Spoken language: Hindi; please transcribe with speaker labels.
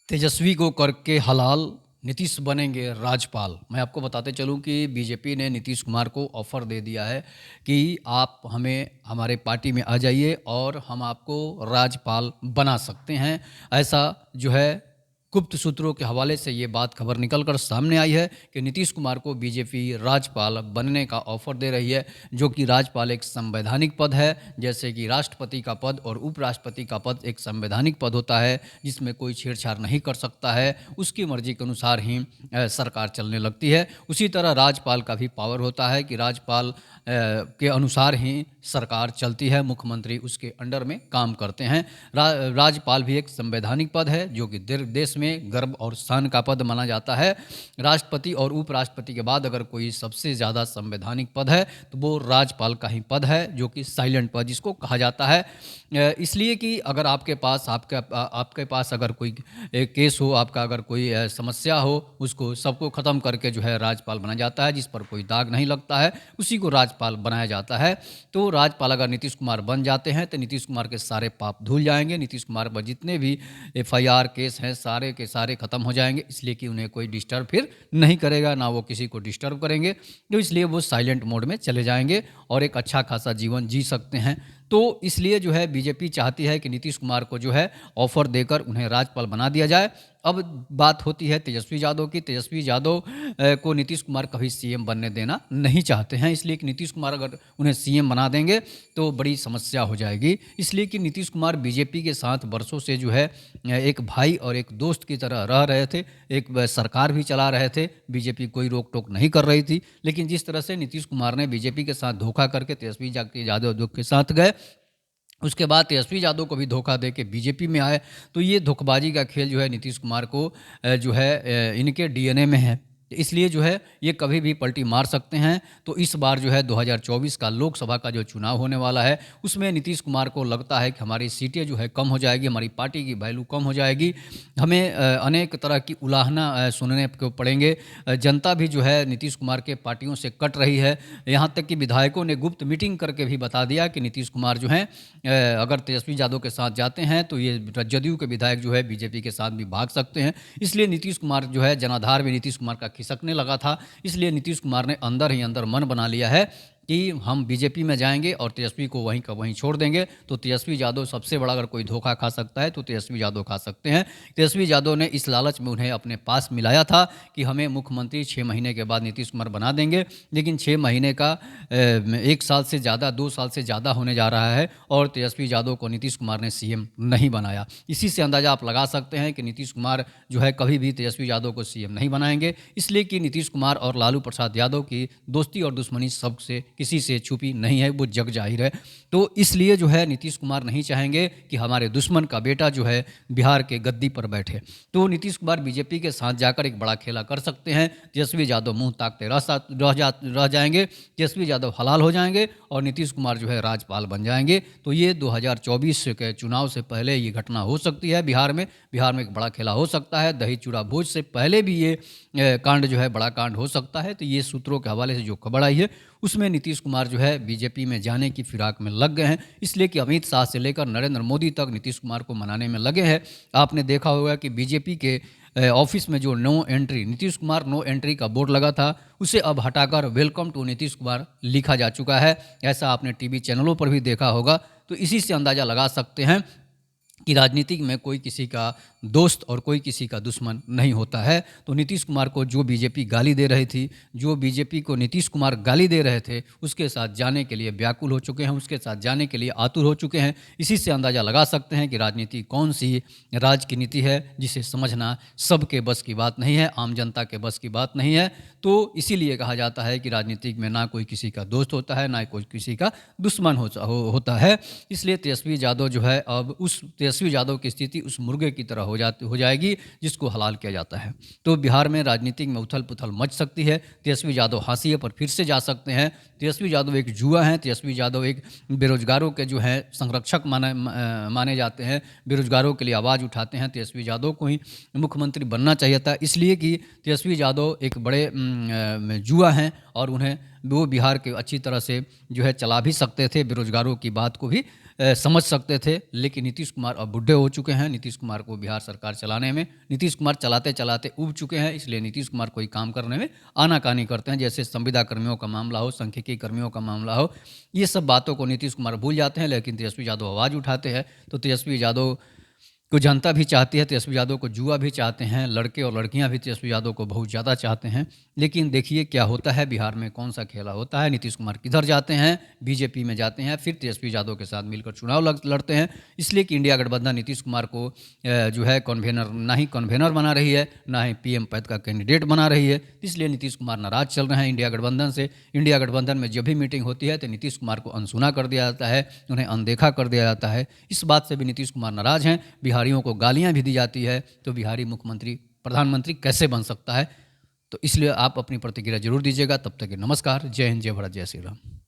Speaker 1: तेजस्वी को करके हलाल, नीतीश बनेंगे राज्यपाल। मैं आपको बताते चलूं कि बीजेपी ने नीतीश कुमार को ऑफ़र दे दिया है कि आप हमें हमारे पार्टी में आ जाइए और हम आपको राज्यपाल बना सकते हैं। ऐसा जो है गुप्त सूत्रों के हवाले से ये बात खबर निकल कर सामने आई है कि नीतीश कुमार को बीजेपी राज्यपाल बनने का ऑफ़र दे रही है, जो कि राज्यपाल एक संवैधानिक पद है। जैसे कि राष्ट्रपति का पद और उपराष्ट्रपति का पद एक संवैधानिक पद होता है, जिसमें कोई छेड़छाड़ नहीं कर सकता है, उसकी मर्जी के अनुसार ही सरकार चलने लगती है। उसी तरह राज्यपाल का भी पावर होता है कि राज्यपाल के अनुसार ही सरकार चलती है, मुख्यमंत्री उसके अंडर में काम करते हैं। राज्यपाल भी एक संवैधानिक पद है, जो कि देश में गर्व और शान का पद माना जाता है। राष्ट्रपति और उपराष्ट्रपति के बाद अगर कोई सबसे ज़्यादा संवैधानिक पद है तो वो राज्यपाल का ही पद है, जो कि साइलेंट पद जिसको कहा जाता है। इसलिए कि अगर आपके पास अगर कोई केस हो, आपका अगर कोई समस्या हो, उसको सबको ख़त्म करके जो है राज्यपाल बनाया जाता है। जिस पर कोई दाग नहीं लगता है उसी को राज्यपाल बनाया जाता है। तो राज्यपाल अगर नीतीश कुमार बन जाते हैं तो नीतीश कुमार के सारे पाप धुल जाएंगे। नीतीश कुमार पर जितने भी एफआईआर केस हैं सारे के सारे ख़त्म हो जाएंगे, इसलिए कि उन्हें कोई डिस्टर्ब फिर नहीं करेगा, ना वो किसी को डिस्टर्ब करेंगे। तो इसलिए वो साइलेंट मोड में चले जाएंगे और एक अच्छा खासा जीवन जी सकते हैं। तो इसलिए जो है बीजेपी चाहती है कि नीतीश कुमार को जो है ऑफ़र देकर उन्हें राज्यपाल बना दिया जाए। अब बात होती है तेजस्वी यादव की। तेजस्वी यादव को नीतीश कुमार कभी सीएम बनने देना नहीं चाहते हैं, इसलिए कि नीतीश कुमार अगर उन्हें सीएम बना देंगे तो बड़ी समस्या हो जाएगी। इसलिए कि नीतीश कुमार बीजेपी के साथ बरसों से जो है एक भाई और एक दोस्त की तरह रह रहे थे, एक सरकार भी चला रहे थे, बीजेपी कोई रोक टोक नहीं कर रही थी। लेकिन जिस तरह से नीतीश कुमार ने बीजेपी के साथ धोखा करके तेजस्वी यादव के साथ गए, उसके बाद तेजस्वी यादव को भी धोखा दे के बीजेपी में आए, तो ये धोखेबाजी का खेल जो है नीतीश कुमार को जो है इनके डीएनए में है। इसलिए जो है ये कभी भी पलटी मार सकते हैं। तो इस बार जो है 2024 का लोकसभा का जो चुनाव होने वाला है, उसमें नीतीश कुमार को लगता है कि हमारी सीटें जो है कम हो जाएगी, हमारी पार्टी की वैल्यू कम हो जाएगी, हमें अनेक तरह की उलाहना सुनने को पड़ेंगे। जनता भी जो है नीतीश कुमार के पार्टियों से कट रही है। यहाँ तक कि विधायकों ने गुप्त मीटिंग करके भी बता दिया कि नीतीश कुमार जो हैं अगर तेजस्वी यादव के साथ जाते हैं तो ये जदयू के विधायक जो है बीजेपी के साथ भी भाग सकते हैं। इसलिए नीतीश कुमार जो है जनाधार में नीतीश कुमार का खिसकने लगा था। इसलिए नीतीश कुमार ने अंदर ही अंदर मन बना लिया है कि हम बीजेपी में जाएंगे और तेजस्वी को वहीं का वहीं छोड़ देंगे। तो तेजस्वी यादव सबसे बड़ा अगर कोई धोखा खा सकता है तो तेजस्वी यादव खा सकते हैं। तेजस्वी यादव ने इस लालच में उन्हें अपने पास मिलाया था कि हमें मुख्यमंत्री 6 महीने के बाद नीतीश कुमार बना देंगे, लेकिन 6 महीने का 1 साल से ज़्यादा 2 साल से ज़्यादा होने जा रहा है और तेजस्वी यादव को नीतीश कुमार ने सीएम नहीं बनाया। इसी से अंदाज़ा आप लगा सकते हैं कि नीतीश कुमार जो है कभी भी तेजस्वी यादव को सीएम नहीं बनाएंगे, इसलिए कि नीतीश कुमार और लालू प्रसाद यादव की दोस्ती और दुश्मनी सबसे किसी से छुपी नहीं है, वो जग जाहिर है। तो इसलिए जो है नीतीश कुमार नहीं चाहेंगे कि हमारे दुश्मन का बेटा जो है बिहार के गद्दी पर बैठे। तो नीतीश कुमार बीजेपी के साथ जाकर एक बड़ा खेला कर सकते हैं। तेजस्वी यादव मुंह ताकते रह जाएंगे, तेजस्वी यादव हलाल हो जाएंगे और नीतीश कुमार जो है राज्यपाल बन जाएंगे। तो ये 2024 के चुनाव से पहले ये घटना हो सकती है। बिहार में एक बड़ा खेला हो सकता है। दही चूड़ा भोज से पहले भी ये कांड जो है बड़ा कांड हो सकता है। तो ये सूत्रों के हवाले से जो खबर आई है उसमें नीतीश कुमार जो है बीजेपी में जाने की फिराक में लग गए हैं। इसलिए कि अमित शाह से लेकर नरेंद्र मोदी तक नीतीश कुमार को मनाने में लगे हैं। आपने देखा होगा कि बीजेपी के ऑफिस में जो no entry Nitish Kumar no entry का बोर्ड लगा था, उसे अब हटाकर वेलकम टू नीतीश कुमार लिखा जा चुका है। ऐसा आपने टीवी चैनलों पर भी देखा होगा। तो इसी से अंदाज़ा लगा सकते हैं कि राजनीति में कोई किसी का दोस्त और कोई किसी का दुश्मन नहीं होता है। तो नीतीश कुमार को जो बीजेपी गाली दे रही थी, जो बीजेपी को नीतीश कुमार गाली दे रहे थे, उसके साथ जाने के लिए व्याकुल हो चुके हैं, उसके साथ जाने के लिए आतुर हो चुके हैं। इसी से अंदाज़ा लगा सकते हैं कि राजनीति कौन सी राज की नीति है जिसे समझना सबके बस की बात नहीं है, आम जनता के बस की बात नहीं है। तो इसीलिए कहा जाता है कि राजनीति में ना कोई किसी का दोस्त होता है, ना कोई किसी का दुश्मन होता है। इसलिए तेजस्वी यादव जो है अब उस तेजस्वी यादव की स्थिति उस मुर्गे की तरह हो जाएगी जिसको हलाल किया जाता है। तो बिहार में राजनीतिक में उथल पुथल मच सकती है। तेजस्वी यादव हाशिए पर फिर से जा सकते हैं। तेजस्वी यादव एक जुआ हैं। तेजस्वी यादव एक बेरोजगारों के जो है संरक्षक माने जाते हैं, बेरोजगारों के लिए आवाज़ उठाते हैं। तेजस्वी यादव को ही मुख्यमंत्री बनना चाहिए था, इसलिए कि तेजस्वी यादव एक बड़े जुआ हैं और उन्हें वो बिहार के अच्छी तरह से जो है चला भी सकते थे, बेरोजगारों की बात को भी समझ सकते थे, लेकिन नीतीश कुमार अब बुढ़े हो चुके हैं। नीतीश कुमार को बिहार सरकार चलाने में, नीतीश कुमार चलाते चलाते ऊब चुके हैं, इसलिए नीतीश कुमार कोई काम करने में आनाकानी करते हैं। जैसे संविदा कर्मियों का मामला हो, सांख्यिकी कर्मियों का मामला हो, ये सब बातों को नीतीश कुमार भूल जाते हैं, लेकिन तेजस्वी यादव आवाज़ उठाते हैं। तो तेजस्वी यादव को जनता भी चाहती है, तेजस्वी यादव को जुआ भी चाहते हैं, लड़के और लड़कियां भी तेजस्वी यादव को बहुत ज़्यादा चाहते हैं। लेकिन देखिए क्या होता है बिहार में, कौन सा खेला होता है। नीतीश कुमार किधर जाते हैं, बीजेपी में जाते हैं, फिर तेजस्वी यादव के साथ मिलकर चुनाव लड़ते हैं। इसलिए कि इंडिया गठबंधन नीतीश कुमार को जो है कन्वेनर, ना ही कन्वेनर बना रही है, ना ही पीएम पद का कैंडिडेट बना रही है। इसलिए नीतीश कुमार नाराज चल रहे हैं इंडिया गठबंधन से। इंडिया गठबंधन में जब भी मीटिंग होती है तो नीतीश कुमार को अनसुना कर दिया जाता है, उन्हें अनदेखा कर दिया जाता है। इस बात से भी नीतीश कुमार नाराज हैं। बिहारियों को गालियां भी दी जाती है, तो बिहारी मुख्यमंत्री प्रधानमंत्री कैसे बन सकता है। तो इसलिए आप अपनी प्रतिक्रिया जरूर दीजिएगा। तब तक के नमस्कार, जय हिंद, जय भारत, जय श्री राम।